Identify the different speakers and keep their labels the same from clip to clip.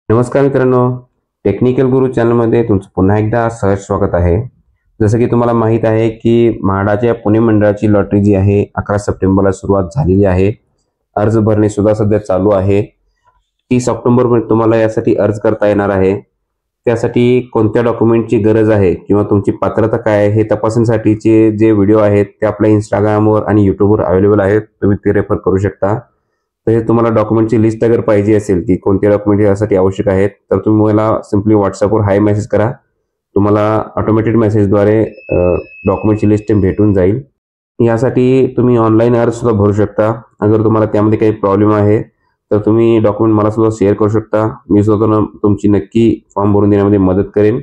Speaker 1: नमस्कार मित्रांनो, टेक्निकल गुरु चॅनलमध्ये तुमचं पुन्हा एकदा सहर्ष स्वागत आहे. जसं की तुम्हाला माहीत आहे की म्हाडाच्या पुणे मंडळाची लॉटरी जी आहे 11 सप्टेंबरला सुरुवात झालेली आहे. अर्ज भरणे सुद्धा सध्या चालू आहे. 30 ऑक्टोबरपर्यंत तुम्हाला यासाठी अर्ज करता येणार आहे. त्यासाठी कोणत्या डॉक्युमेंटची गरज आहे किंवा तुमची पात्रता काय आहे हे तपासण्यासाठीचे जे व्हिडिओ आहेत ते आपल्या Instagramवर आणि YouTubeवर अवेलेबल आहेत. तुम्ही ते रेफर करू शकता. तसेच तुम्हाला डॉक्युमेंटची लिस्ट अगर पाहिजे असेल की कोणते डॉक्युमेंट यासाठी आवश्यक आहेत तर तुम्ही मला सिम्पली व्हॉट्सअपवर हाय मेसेज करा. तुम्हाला ऑटोमॅटेड मेसेजद्वारे डॉक्युमेंटची लिस्ट भेटून जाईल. यासाठी तुम्ही ऑनलाईन अर्ज सुद्धा भरू शकता. अगर तुम्हाला त्यामध्ये काही प्रॉब्लेम आहे तर तुम्ही डॉक्युमेंट मला सुद्धा शेअर करू शकता. मी सुद्धा तुमची नक्की फॉर्म भरून देण्यामध्ये मदत करेन.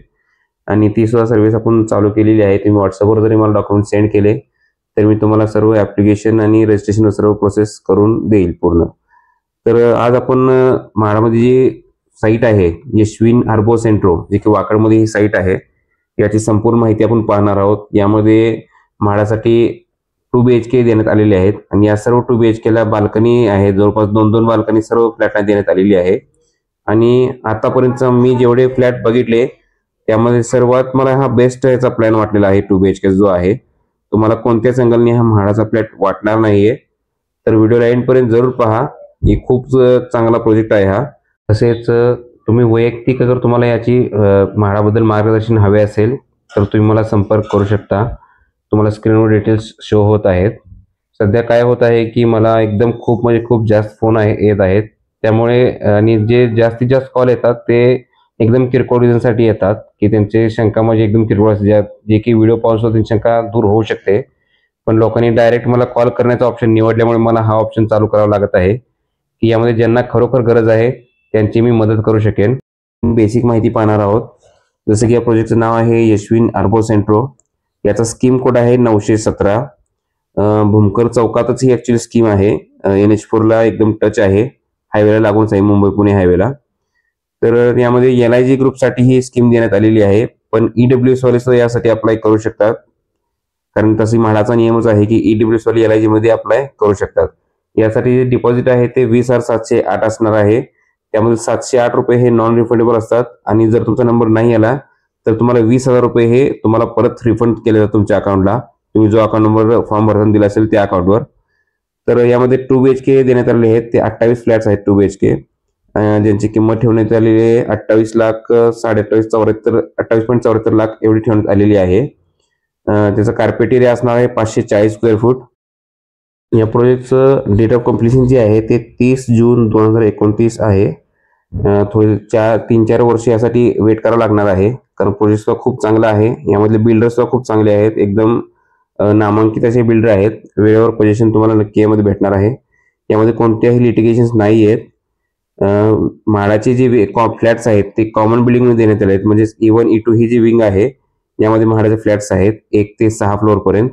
Speaker 1: आणि ती सुद्धा सर्व्हिस आपण चालू केलेली आहे. तुम्ही व्हॉट्सअपवर जरी मला डॉक्युमेंट सेंड केले तर मी तुम्हाला सर्व ॲप्लिकेशन आणि रजिस्ट्रेशन सर्व प्रोसेस करून देईल पूर्ण. तर आज आपण म्हाडामध्ये जी साईट आहे यशविन अर्बो सेंट्रो, जी की वाकडमध्ये ही साईट आहे, याची संपूर्ण माहिती आपण पाहणार आहोत. यामध्ये म्हाडासाठी 2 BHK देण्यात आलेले आहेत आणि या सर्व 2 BHKला बाल्कनी आहे. जवळपास 2-2 बाल्कनी सर्व फ्लॅटला देण्यात आलेली आहे. आणि आतापर्यंत मी जेवढे फ्लॅट बघितले त्यामध्ये सर्वात मला हा बेस्ट याचा प्लॅन वाटलेला आहे 2 BHK जो आहे. तुम्हाला कोणत्याच अँगलने हा म्हाडाचा फ्लॅट वाटणार नाहीये. तर व्हिडिओ एंडपर्यंत जरूर पहा. ही खूप चांगला प्रोजेक्ट आहे हा. तसेच तुम्ही वैयक्तिक अगर तुम्हाला याची म्हाडाबद्दल मार्गदर्शन हवे असेल तर तुम्ही मला संपर्क करू शकता. तुम्हाला स्क्रीनवर डिटेल्स शो होत आहेत. सध्या काय होत आहे की मला एकदम खूप म्हणजे खूप जास्त फोन येत आहेत. त्यामुळे आणि जे जास्तीत जास्त कॉल येतात ते एकदम किरकोळ रिझनसाठी येतात की त्यांचे शंका म्हणजे एकदम किरकोळ असते, जे की व्हिडिओ पाहून सुद्धा त्यांची शंका दूर होऊ शकते. पण लोकांनी डायरेक्ट मला कॉल करण्याचा ऑप्शन निवडल्यामुळे मला हा ऑप्शन चालू करावा लागत आहे की यामध्ये ज्यांना खरोखर गरज आहे त्यांची मी मदत करू शकेन. बेसिक माहिती पाहणार आहोत. जसं की या प्रोजेक्टचं नाव आहे यशविन अर्बो सेंट्रो. याचा स्कीम कोड आहे 917. भूमकर चौकातच ही ऍक्च्युली स्कीम आहे. NH4ला एकदम टच आहे. हायवेला लागूनच आहे, मुंबई पुणे हायवेला. तर यामध्ये LIG ग्रुपसाठी ही स्कीम देण्यात आलेली आहे. पण EWS वाले सुद्धा यासाठी अप्लाय करू शकतात. कारण तशी म्हाडाचा नियमच आहे की EWS वाले LIG मध्ये अप्लाय करू शकतात. यासाठी जे डिपॉझिट आहे ते 20,708 असणार आहे. त्यामध्ये 708 रुपये हे नॉन रिफंडेबल असतात आणि जर तुमचा नंबर नाही आला तर तुम्हाला 20,000 रुपये हे तुम्हाला परत रिफंड केले जातात तुमच्या अकाउंटला. तुम्ही जो अकाउंट नंबर फॉर्म भरताना दिला असेल त्या अकाउंटवर. तर यामध्ये 2 BHK देण्यात आलेले आहेत. ते 28 फ्लॅट्स आहेत 2 BHK, ज्यांची किंमत ठेवण्यात आलेली आहे 28,74,74 लाख एवढी ठेवण्यात आलेली आहे. त्याचा कार्पेट एरिया असणार आहे 540 स्क्वेअर फूट. या प्रोजेक्टचं डेट ऑफ कम्प्लिशन जे आहे ते 30 जून 2029 आहे. थोडी 3-4 वर्ष यासाठी वेट करावं लागणार आहे, कारण प्रोजेक्ट सुद्धा खूप चांगला आहे. यामधले बिल्डर सुद्धा खूप चांगले आहेत. एकदम नामांकित असे बिल्डर आहेत. वेळेवर पोझिशन तुम्हाला नक्की यामध्ये भेटणार आहे. यामध्ये कोणत्याही लिटिगेशन्स नाही आहेत. म्हाडाचे जे फ्लॅट्स आहेत ते कॉमन बिल्डिंगमध्ये देण्यात आले आहेत. म्हणजे E1 E2 ही जी विंग आहे यामध्ये म्हाडाचे फ्लॅट्स आहेत 1 ते 6 फ्लोअर पर्यंत.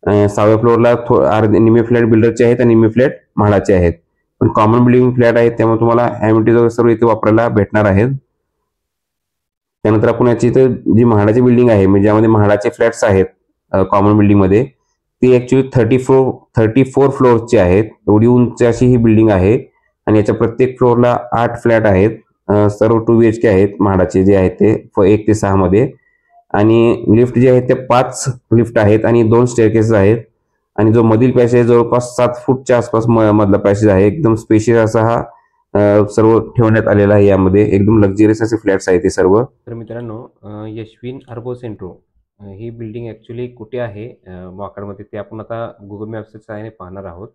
Speaker 1: 6व्या फ्लोअरला निम्मे फ्लॅट बिल्डरचे आहेत आणि निम्मे फ्लॅट म्हाडाचे आहेत. पण कॉमन बिल्डिंग फ्लॅट आहेत त्यामुळे तुम्हाला ॲम्युनिटीज सर्व इथे वापरायला भेटणार आहेत. त्यानंतर आपण याची इथं जी म्हाडाची बिल्डिंग आहे म्हणजे ज्यामध्ये म्हाडाचे फ्लॅट्स आहेत कॉमन बिल्डिंगमध्ये, ती ऍक्च्युली 34 फ्लोअर्सची आहेत. एवढी उंच अशी ही बिल्डिंग आहे आणि याच्या प्रत्येक फ्लोअरला 8 फ्लॅट आहेत. सर्व 2 BHK आहेत म्हाडाचे जे आहेत ते 1 ते 6 मध्ये. आणि लिफ्ट जे आहेत ते 5 लिफ्ट आहेत आणि 2 स्टेअरकेसेस आहेत. आणि जो मधील पॅसेज जवळपास 7 फूटच्या आसपास मधला पॅसेज आहे. एकदम स्पेशियस असा हा सर्व ठेवण्यात आलेला आहे. यामध्ये एकदम लक्झरियस असे फ्लॅट्स आहेत ते सर्व. तर मित्रांनो, यशविन अर्बो सेंट्रो ही बिल्डिंग ॲक्च्युली कुठे आहे वाकडमध्ये ते आपण आता गुगल मॅप्सच्या सहाय्याने पाहणार आहोत.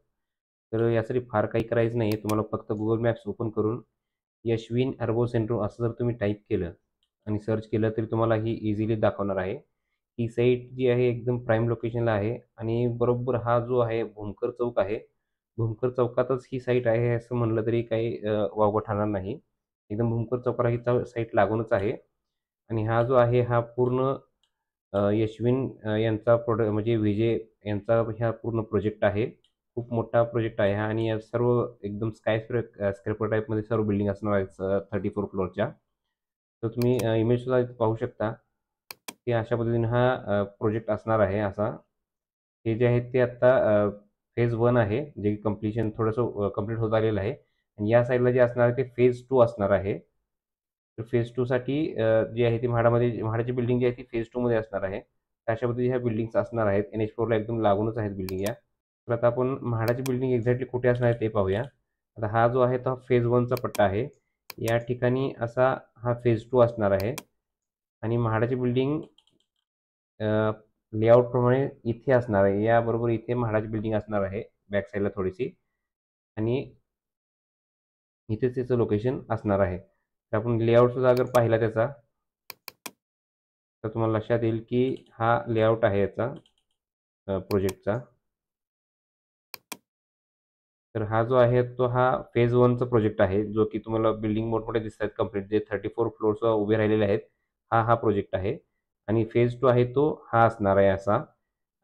Speaker 1: तर यासाठी फार काही करायचं नाही. तुम्हाला फक्त गुगल मॅप्स ओपन करून यशविन अर्बो सेंट्रो असं जर तुम्ही टाईप केलं आणि सर्च केलं तरी तुम्हाला ही इझिली दाखवणार आहे. ही साईट जी आहे एकदम प्राईम लोकेशनला आहे आणि बरोबर हा जो आहे भूमकर चौक आहे. भूमकर चौकातच ही साईट आहे असं म्हणलं तरी काही वावगं ठरणार नाही. एकदम भूमकर चौकाला ही साईट लागूनच आहे. आणि हा जो आहे हा पूर्ण यशविन यांचा म्हणजे विजय यांचा हा पूर्ण प्रोजेक्ट आहे. खूप मोठा प्रोजेक्ट आहे हा आणि या सर्व एकदम स्कायस्क्रेपर टाईपमध्ये सर्व बिल्डिंग असणार आहेत 34 फ्लोअरच्या. तर तुम्ही इमेजसुद्धा पाहू शकता की अशा पद्धतीने हा प्रोजेक्ट असणार आहे असा. हे जे आहे ते आत्ता फेज 1 आहे, जे कम्प्लिशन थोडंसं कंप्लीट होत आलेलं आहे. आणि या साईडला जे असणार आहे ते फेज 2 असणार आहे. तर फेज 2 साठी जी आहे ती म्हाडाची बिल्डिंग जी आहे ती फेज 2 मध्ये असणार आहे. तर अशा पद्धतीने ह्या बिल्डिंग्स असणार आहेत. NH4 ला एकदम लागूनच आहेत बिल्डिंग या. तर आता आपण म्हाडाची बिल्डिंग एक्झॅक्टली कुठे असणार आहे ते पाहूया. आता हा जो आहे तो फेज 1 चा पट्टा आहे. या ठिकाणी असा हा फेज 2 असणार आहे आणि म्हाडाची बिल्डिंग लेआउट प्रमाणे इथे असणार आहे. याबरोबर इथे म्हाडाची बिल्डिंग असणार आहे बॅक साईडला थोडीशी आणि इथेच त्याचं लोकेशन असणार आहे. तर आपण लेआउट सुद्धा अगर पाहिला त्याचा तर तुम्हाला लक्षात येईल की हा लेआउट आहे याचा प्रोजेक्टचा. तर हा जो आहे तो हा फेज 1 चा प्रोजेक्ट आहे, जो की तुम्हाला बिल्डिंग मोठमोठे दिसतात कंप्लीट जे 34 फ्लोर्स उभे राहिलेले आहेत. हा प्रोजेक्ट आहे आणि फेज 2 आहे तो हा असणार आहे असा.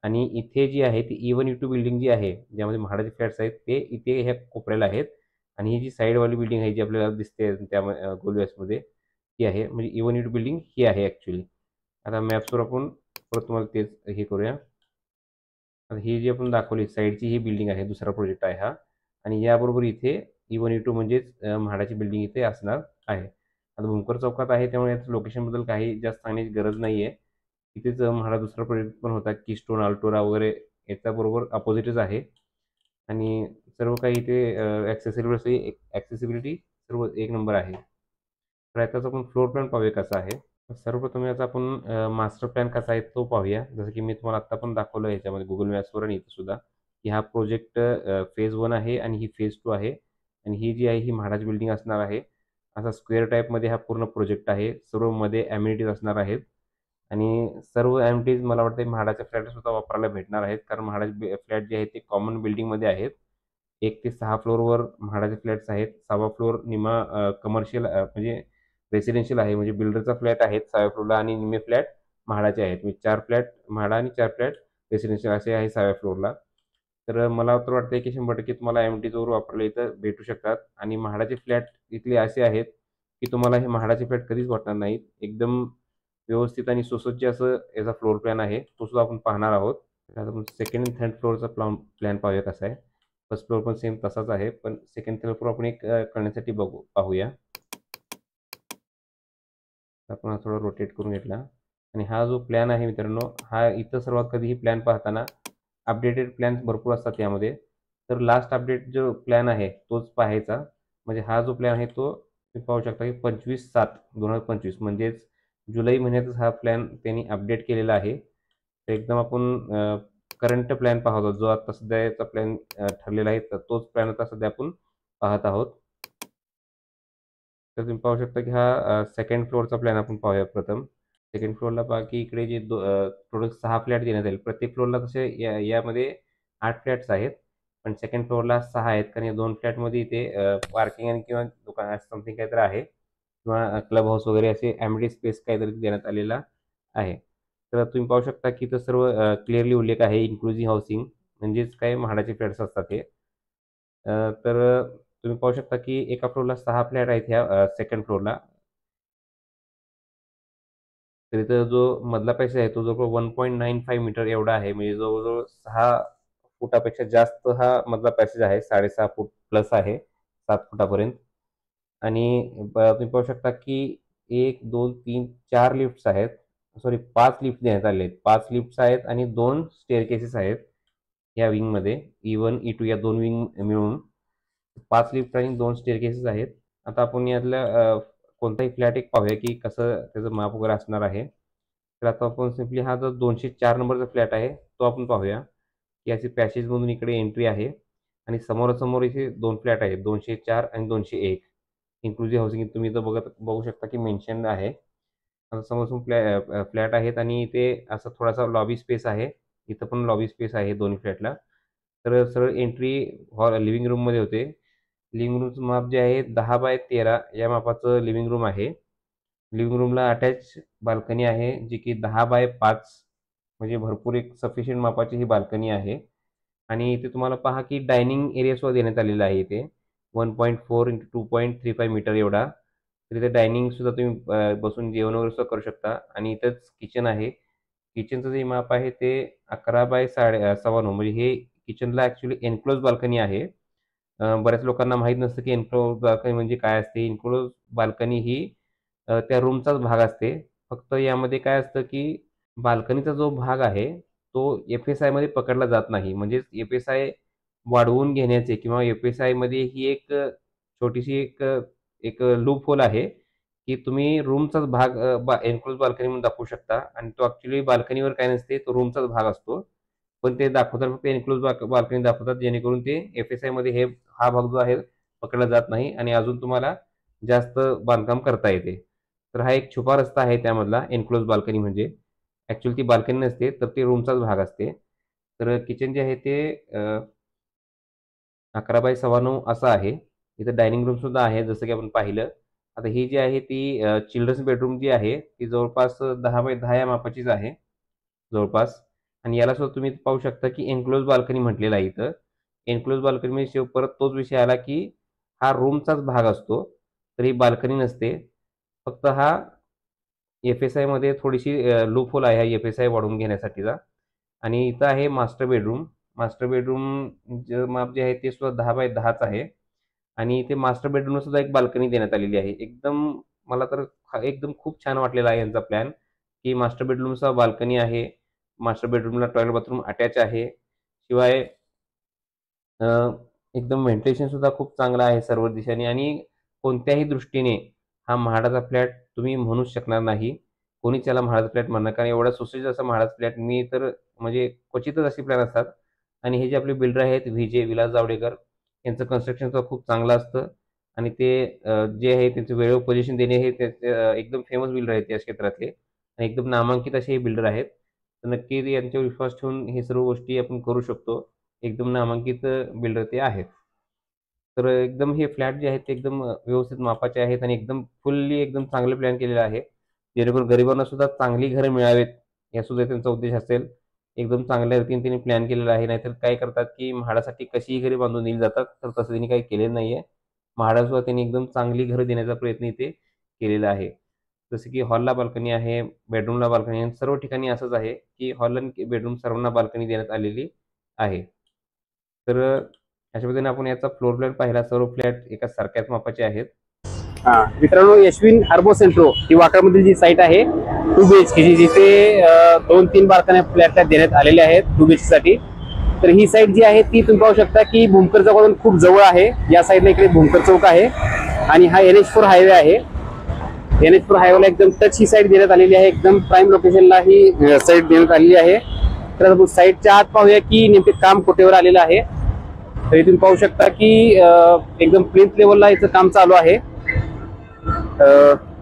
Speaker 1: आणि इथे जी आहे ती E1 E2 बिल्डिंग जी आहे, ज्यामध्ये म्हाडाचे फ्लॅट्स आहेत ते इथे ह्या कोपऱ्याला आहेत आणि ही जी साईडवाली बिल्डिंग आहे जी आपल्याला दिसते त्या गोलव्यासमध्ये ती आहे म्हणजे E1 E2 बिल्डिंग ही आहे ॲक्च्युअली. आता मॅप्सवर आपण परत तुम्हाला तेच हे करूया. आता ही जी आपण दाखवली साईडची ही बिल्डिंग आहे, दुसरा प्रोजेक्ट आहे हा आणि याबरोबर इथे E1 E2 म्हणजेच म्हाडाची बिल्डिंग इथे असणार आहे. आता भूमकर चौकात आहे त्यामुळे याचं लोकेशनबद्दल काही जास्त सांगण्याची गरज नाही आहे. इथेच म्हाडा दुसरा प्रोजेक्ट पण होता कीस्टोन, अल्टोरा वगैरे याच्याबरोबर अपोजिटच आहे आणि सर्व काही इथे ॲक्सेसिबिलिटी सर्व एक नंबर आहे. तर याचाच आपण फ्लोर प्लॅन पाहूया कसा आहे. सर्वप्रथम याचा आपण मास्टर प्लॅन कसा आहे तो पाहूया. जसं की मी तुम्हाला आत्ता पण दाखवलं याच्यामध्ये गुगल मॅप्सवर आणि इथं सुद्धा, की हा प्रोजेक्ट फेज 1 आहे आणि ही फेज 2 आहे आणि ही जी आहे ही म्हाडाची बिल्डिंग असणार आहे. असा स्क्वेअर टाईपमध्ये हा पूर्ण प्रोजेक्ट आहे. सर्व मध्ये ॲम्युनिटीज असणार आहेत आणि सर्व ॲम्युनिटीज मला वाटतं म्हाडाच्या फ्लॅटसुद्धा वापरायला भेटणार आहेत. कारण म्हाडाचे फ्लॅट जे आहेत ते कॉमन बिल्डिंगमध्ये आहेत. 1 ते 6 फ्लोअरवर म्हाडाचे फ्लॅट्स आहेत. 6वा फ्लोअर निम्मा कमर्शियल म्हणजे रेसिडेन्शियल आहे म्हणजे बिल्डरचा फ्लॅट आहेत 6व्या फ्लोअरला आणि निम्मे फ्लॅट म्हाडाचे आहेत. म्हणजे 4 फ्लॅट म्हाडा आणि 4 फ्लॅट रेसिडेन्शियल असे आहे 6व्या फ्लोअरला. तर मला तर वाटतंय की 100% तुम्हाला एम-टी वापरले इथं भेटू शकतात आणि म्हाडाचे फ्लॅट इथले असे आहेत की तुम्हाला हे म्हाडाचे फ्लॅट कधीच वाटणार नाहीत. एकदम व्यवस्थित आणि सुसज्ज असं याचा फ्लोर प्लॅन आहे. तो सुद्धा आपण पाहणार आहोत. आता आपण सेकंड आणि थर्ड फ्लोअरचा प्लॅन पाहूया कसा आहे. फर्स्ट फ्लोअर पण सेम तसाच आहे, पण सेकंड थर्ड फ्लोअर आपण एक करण्यासाठी पाहूया. आपण हा थोडा रोटेट करून घेतला आणि हा जो प्लॅन आहे मित्रांनो, हा इथं सर्वात कधीही प्लॅन पाहताना अपडेटेड प्लॅन्स भरपूर असतात यामध्ये. तर लास्ट अपडेट जो प्लॅन आहे तोच पाहायचा. म्हणजे हा जो प्लॅन आहे तो तुम्ही पाहू शकता की 25/7/2025 म्हणजेच जुलै महिन्यातच हा प्लॅन त्यांनी अपडेट केलेला आहे. तर एकदम आपण करंट प्लॅन पाहत आहोत. जो आता सध्याचा प्लॅन ठरलेला आहे तर तोच प्लॅन आता सध्या आपण पाहत आहोत. तर तुम्ही पाहू शकता की हा सेकंड फ्लोअरचा प्लॅन आपण पाहूया प्रथम. सेकंड फ्लोअरला पहा की इकडे जे टोटल 6 फ्लॅट देण्यात येईल. प्रत्येक फ्लोअरला तसे यामध्ये 8 फ्लॅट्स आहेत. पण सेकंड फ्लोअरला 6 आहेत कारण या 2 फ्लॅटमध्ये इथे पार्किंग आणि किंवा दुकान असं समथिंग काहीतरी आहे किंवा क्लब हाऊस वगैरे असे एम्प्टी स्पेस काहीतरी देण्यात आलेला आहे. तर तुम्ही पाहू शकता की इथं सर्व क्लिअरली उल्लेख आहे इन्क्लुझिव्ह हाऊसिंग म्हणजेच काय म्हाडाचे फ्लॅट्स असतात हे. तर तुम्ही पाहू शकता की एका फ्लोअरला 6 फ्लॅट आहेत ह्या सेकंड फ्लोअरला. तर इथं जो मधला पॅसेज आहे तो जवळपास 1.95 मीटर एवढा आहे. म्हणजे जवळजवळ 6 फुटापेक्षा जास्त हा मधला पॅसेज आहे. 6.5 फूट प्लस आहे 7 फुटापर्यंत. आणि तुम्ही पाहू शकता की 1, 2, 3, 4 लिफ्ट्स आहेत. सॉरी 5 लिफ्ट देण्यात आले आहेत. 5 लिफ्ट्स आहेत आणि 2 स्टेअरकेसेस आहेत या विंगमध्ये. E1, E2 या 2 विंग मिळून 5 लिफ्ट आणि 2 स्टेअरकेसेस आहेत. आता आपण यातल्या कोणताही फ्लॅट एक पाहूया की कसं त्याचं माप वगैरे असणार आहे. तर आता आपण सिम्पली हा जो 204 नंबरचा फ्लॅट आहे तो आपण पाहूया की अशी पॅसेजमधून इकडे एंट्री आहे आणि समोरासमोर इथे 2 फ्लॅट आहेत 204 आणि 201. इन्क्लुझिव्ह हाऊसिंग तुम्ही इथं बघू शकता की मेन्शन आहे. आता समोर फ्लॅट आहेत आणि इथे असा थोडासा लॉबी स्पेस आहे. इथं पण लॉबी स्पेस आहे दोन्ही फ्लॅटला. तर सरळ एंट्री लिव्हिंग रूममध्ये होते. लिव्हिंग रूमचं माप जे आहे 10/13 या मापाचं लिव्हिंग रूम आहे. लिव्हिंग रूमला अटॅच बाल्कनी आहे जी की 10/5 म्हणजे भरपूर एक सफिशियंट मापाची ही बाल्कनी आहे. आणि इथे तुम्हाला पहा की डायनिंग एरिया सुद्धा देण्यात आलेला आहे इथे 1.4 × 2.35 मीटर एवढा. तर इथे डायनिंग सुद्धा तुम्ही बसून जेवण वगैरे सुद्धा करू शकता आणि इथंच किचन आहे. किचनचं जे माप आहे ते 11/9 म्हणजे हे किचनला ॲक्च्युअली एन्क्लोज बाल्कनी आहे. बऱ्याच लोकांना माहीत नसतं की एन्क्लोज बाल्कनी म्हणजे काय असते. एन्क्लोज बाल्कनी ही त्या रूमचाच भाग असते. फक्त यामध्ये काय असतं की बाल्कनीचा जो भाग आहे तो एफ-एस-आयमध्ये पकडला जात नाही. म्हणजेच एफ-एस-आय वाढवून घेण्याचे किंवा एफ-एस-आयमध्ये ही एक छोटीशी एक लूप होल आहे, की तुम्ही रूमचाच भाग एन्क्लोज बाल्कनी म्हणून दाखवू शकता आणि तो ॲक्चुअली बाल्कनीवर काही नसते, तो रूमचाच भाग असतो. पण ते दाखवताना फक्त एन्क्लोज बाल्कनी दाखवतात, जेणेकरून ते एफ-एस-आयमध्ये हा भाग जो आहे पकडला जात नाही आणि अजून तुम्हाला जास्त बांधकाम करता येते. तर हा एक छुपा रस्ता आहे त्यामधला एन्क्लोज बाल्कनी म्हणजे. ॲक्चुअली ती बाल्कनी नसते, तर ती रूमचाच भाग असते. तर किचन जे आहे ते 11 बाय 9.25 असं आहे. इथं डायनिंग रूमसुद्धा आहे जसं की आपण पाहिलं. आता ही जी आहे ती चिल्ड्रन्स बेडरूम जी आहे ती जवळपास 10 बाय 10 या मापाचीच आहे जवळपास आणि याला सुद्धा तुम्ही पाहू शकता की एन्क्लोज बाल्कनी म्हटलेलं आहे इथं. एन्क्लोज बाल्कनीमध्ये परत तोच विषय आला की हा रूमचाच भाग असतो. तर ही बाल्कनी नसते. फक्त हा एफ-एस-आयमध्ये थोडीशी लूप होल आहे हा एफ-एस-आय वाढवून घेण्यासाठीचा आणि इथं आहे मास्टर बेडरूम. मास्टर बेडरूम माप जे आहे ते सुद्धा 10 बाय 10च आहे आणि ते मास्टर बेडरूमला सुद्धा एक बाल्कनी देण्यात आलेली आहे. एकदम मला तर एकदम खूप छान वाटलेला आहे यांचा प्लॅन, की मास्टर बेडरूमचा बाल्कनी आहे. मास्टर बेडरूमला टॉयलेट बाथरूम अटॅच आहे. शिवाय अ, एकदम व्हेंटिलेशन सुद्धा खूप चांगलं आहे सर्व दिशांनी आणि कोणत्याही दृष्टीने हा म्हाडाचा फ्लॅट तुम्ही म्हणूच शकणार नाही. कोणीच याला म्हाडाचा फ्लॅट म्हणणार कारण एवढा सुसज्ज असा म्हाडाचा फ्लॅट मी तर म्हणजे क्वचितच असे फ्लॅट असतात आणि हे जे आपले बिल्डर आहेत व्ही.जे. विलास जावडेकर यांचं कन्स्ट्रक्शन सुद्धा खूप चांगलं असतं आणि ते जे आहे त्यांचं वेळेवर पोझिशन देणे हे एकदम फेमस बिल्डर आहेत या क्षेत्रातले आणि एकदम नामांकित असे हे बिल्डर आहेत. तर नक्की यांच्यावर विश्वास ठेवून हे सर्व गोष्टी आपण करू शकतो. एकदम नामांकित बिल्डर ते आहेत. तर एकदम हे फ्लॅट जे आहेत ते एकदम व्यवस्थित मापाचे आहेत आणि एकदम फुल्ली एकदम चांगले प्लॅन केलेलं आहे. जेणेकरून गरिबांना सुद्धा चांगली घरं मिळावेत, या सुद्धा त्यांचा उद्देश असेल. एकदम चांगल्या रीतीने त्यांनी प्लॅन केलेला आहे. नाहीतर काय करतात, की म्हाडासाठी कशीही घरे बांधून दिली जातात, तर तसं त्यांनी काही केलेलं नाहीये. म्हाडासुद्धा त्यांनी एकदम चांगली घरं देण्याचा प्रयत्न इथे केलेला आहे. जसं की हॉलला बाल्कनी आहे, बेडरूमला बाल्कनी आहे. सर्व ठिकाणी असंच आहे, की हॉल आणि बेडरूम सर्वांना बाल्कनी देण्यात आलेली आहे. तर अशा पद्धतीने आपण याचा फ्लोर प्लॅन पाहिला. सर्व फ्लॅट एका सारख्याच मापाचे आहेत.
Speaker 2: हा मित्रांनो, यशविन अर्बो सेंट्रो ही वाकरमधील जी साईट आहे 2 BHK ची, जिथे 2-3 बाल्कन्या फ्लॅट देण्यात आलेल्या आहेत 2 BHK साठी. तर ही साईट जी आहे ती तुम्ही पाहू शकता की भूमकर चौकातून खूप जवळ आहे. या साईडला इकडे भूमकर चौक आहे आणि हा NH4 हायवे आहे. NH4 हायवेला एकदम टच ही साईट देण्यात आलेली आहे. एकदम प्राईम लोकेशनला ही साईट देण्यात आलेली आहे. तर आपण साईटच्या आत पाहूया की नेमके काम कुठेवर आलेलं आहे. तर इथून पाहू शकता की एकदम प्लिंथ लेवलला याचं काम चालू आहे.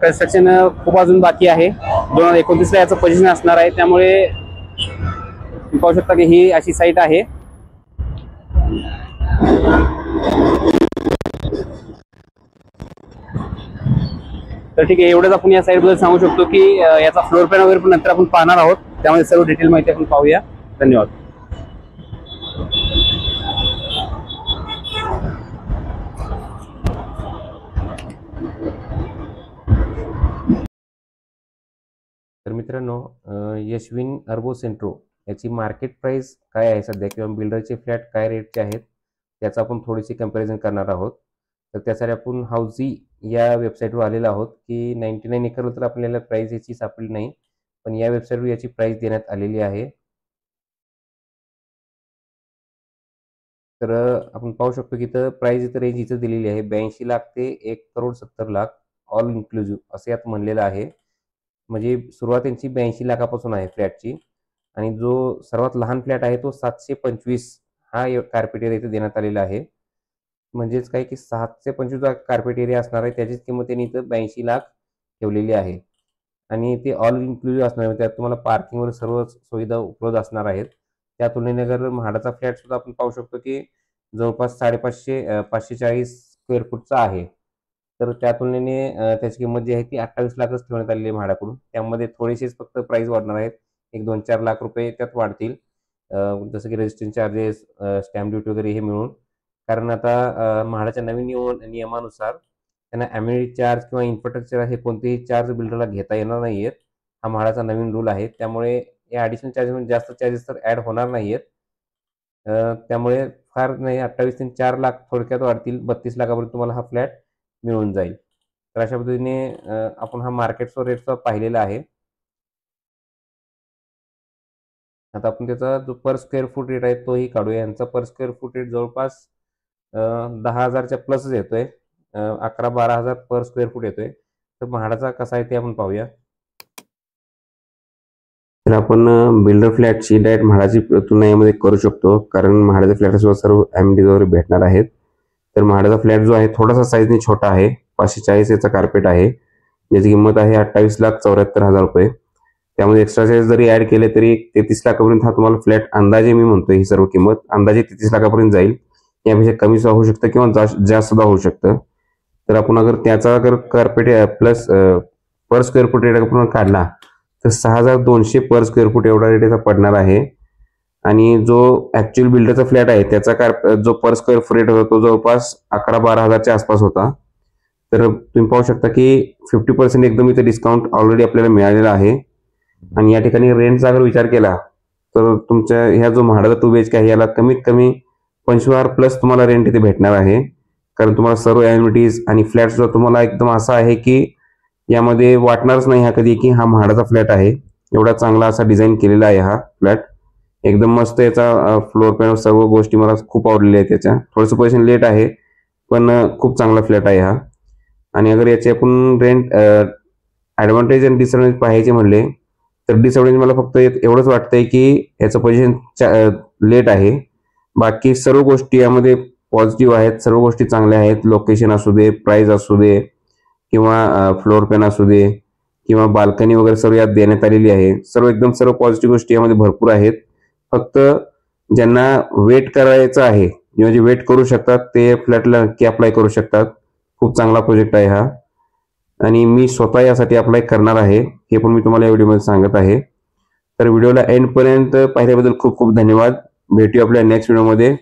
Speaker 2: कन्स्ट्रक्शन खूप अजून बाकी आहे. 2029 ला याचं पोझिशन असणार आहे. त्यामुळे तुम्ही पाहू शकता की ही अशी साईट आहे. तर ठीक आहे, एवढंच आपण या साईट बद्दल सांगू शकतो की याचा फ्लोर प्लॅन वगैरे पण नंतर आपण पाहणार आहोत. त्यामध्ये सर्व डिटेल माहिती आपण पाहूया. धन्यवाद.
Speaker 1: तर मित्रांनो, यशविन अर्बो सेंट्रो याची मार्केट प्राइस काय आहे सध्या किंवा बिल्डरचे फ्लॅट काय रेटचे आहेत त्याचा आपण थोडीशी कंपॅरिझन करणार आहोत. तर त्यासाठी आपण हाऊसी या वेबसाईटवर आलेलो आहोत की 99 एकरवर तर आपल्याला प्राइस याची सापडली नाही, पण या वेबसाईटवर याची प्राइस देण्यात आलेली आहे. तर आपण पाहू शकतो की इथं प्राइस इथं रेंज इथं दिलेली आहे 82 लाख ते 1,70,00,000 ऑल इन्क्लुझिव्ह असं यात म्हणलेलं आहे. म्हणजे सुरुवात त्यांची 82 लाखापासून आहे फ्लॅटची आणि जो सर्वात लहान फ्लॅट आहे तो 725 हा कार्पेट एरिया इथे देण्यात आलेला आहे. म्हणजेच काय की 725 जो कार्पेट एरिया असणार आहे त्याचीच किंमत त्यांनी इथं 82 लाख ठेवलेली आहे आणि ते ऑल इन्क्लुझिव्ह असणार आहे. त्यात तुम्हाला पार्किंगवर सर्व सुविधा उपलब्ध असणार आहेत. त्या तुलनेने जर म्हाडाचा फ्लॅट सुद्धा आपण पाहू शकतो की जवळपास 550 540 स्क्वेअर फूटचा आहे. तर त्या तुलनेने त्याची किंमत जी आहे ती 28 लाखच ठेवण्यात आलेली आहे म्हाडाकडून. त्यामध्ये थोडेसेच फक्त प्राइस वाढणार आहेत. एक 2-4 लाख रुपये त्यात वाढतील. जसं की रजिस्ट्रेशन चार्जेस, स्टॅम्प ड्युटी वगैरे हे मिळून. कारण आता म्हाडाच्या नवीन नियमानुसार त्यांना ॲम्युनिटी चार्ज किंवा इन्फ्रास्ट्रक्चर हे कोणतेही चार्ज बिल्डरला घेता येणार नाही आहेत. हा म्हाडाचा नवीन रूल आहे. त्यामुळे या ॲडिशनल चार्जेसमध्ये जास्त चार्जेस तर ॲड होणार नाही आहेत. त्यामुळे फार नाही 28 ते 4 लाख थोडक्यात वाढतील. 32 लाखापर्यंत तुम्हाला हा फ्लॅट मिळून जाईल. तर अशा पद्धतीने आपण हा मार्केटचा रेटचा पाहिलेला आहे. आता आपण त्याचा जो पर स्क्वेअर फूट रेट आहे तोही काढूया. यांचा पर स्क्वेअर फूट रेट जवळपास 10,000च्या प्लसच येतोय. 11-12,000 पर स्क्वेअर फूट येतोय. तर म्हाडाचा कसा आहे ते आपण पाहूया. तर आपण बिल्डर फ्लॅटची डायरेक्ट म्हाडाची तुलना यामध्ये करू शकतो, कारण म्हाडाच्या फ्लॅटसुद्धा सर्व ॲम्निटीज वगैरे भेटणार आहेत. तर म्हाडाचा फ्लॅट जो आहे थोडासा साईजने छोटा आहे. 540 याचा कार्पेट आहे, ज्याची किंमत आहे 28,74,000 रुपये. त्यामध्ये एक्स्ट्रा चार्ज जरी ऍड केले तरी 33 लाखापर्यंत हा तुम्हाला फ्लॅट अंदाजे, मी म्हणतोय ही सर्व किंमत अंदाजे 33 लाखापर्यंत जाईल. यापेक्षा कमी सुद्धा होऊ शकतं किंवा जास्त सुद्धा होऊ शकतं. तर आपण त्याचा carpet plus per square foot rate आपण काढला तर 6,200 पर स्क्वेअर फूट एवढा रेट याचा पडणार आहे. आणि जो ऍक्च्युअल बिल्डरचा फ्लॅट आहे त्याचा जो पर स्क्वेअर फूट रेट होता तो जवळपास 11-12,000च्या आसपास होता. तर तुम्ही पाहू शकता की 50% एकदम इथे डिस्काउंट ऑलरेडी आपल्याला मिळालेला आहे. आणि या ठिकाणी रेंटचा जर विचार केला तर तुमच्या ह्या जो म्हाडाचा 2 BHK आहे याला कमीत कमी 25,000 प्लस तुम्हाला रेंट इथे भेटणार आहे. कारण तुम्हाला सर्व ॲम्निटीज आणि फ्लॅट सुद्धा तुम्हाला एकदम असा आहे की यामध्ये वाटणारच नाही हा कधी की हा म्हाडाचा फ्लॅट आहे. एवढा चांगला असा डिझाईन केलेला आहे हा फ्लॅट. एकदम मस्त याचा फ्लोर प्लॅन सर्व गोष्टी मला खूप आवडलेल्या आहेत. त्याच्या थोडंसं पैसे लेट आहे पण खूप चांगला फ्लॅट आहे हा. आणि अगर याचे आपण रेंट ॲडव्हान्टेज आणि डिसएडव्हान्टेज पाहायचे म्हणले तर डिसएडव्हान्टेज मला फक्त एवढंच वाटतंय की याचं पोझिशन लेट आहे. बाकी सर्व गोष्टी यामध्ये पॉझिटिव्ह आहेत, सर्व गोष्टी चांगल्या आहेत. लोकेशन असू दे, प्राइस असू दे किंवा फ्लोर प्लॅन असू दे किंवा बाल्कनी वगैरे सर्व यात देण्यात आलेली आहे. सर्व पॉझिटिव्ह गोष्टी यामध्ये भरपूर आहेत. फक्त ज्यांना वेट करायचं आहे किंवा जे वेट करू शकतात ते फ्लॅटला नक्की अप्लाय करू शकतात. खूप चांगला प्रोजेक्ट आहे हा आणि मी स्वतः यासाठी अप्लाय करणार आहे, हे पण मी तुम्हाला या व्हिडिओमध्ये सांगत आहे. तर व्हिडिओला एंडपर्यंत पाहिल्याबद्दल खूप खूप धन्यवाद. भेटूया आपल्या नेक्स्ट व्हिडिओमध्ये.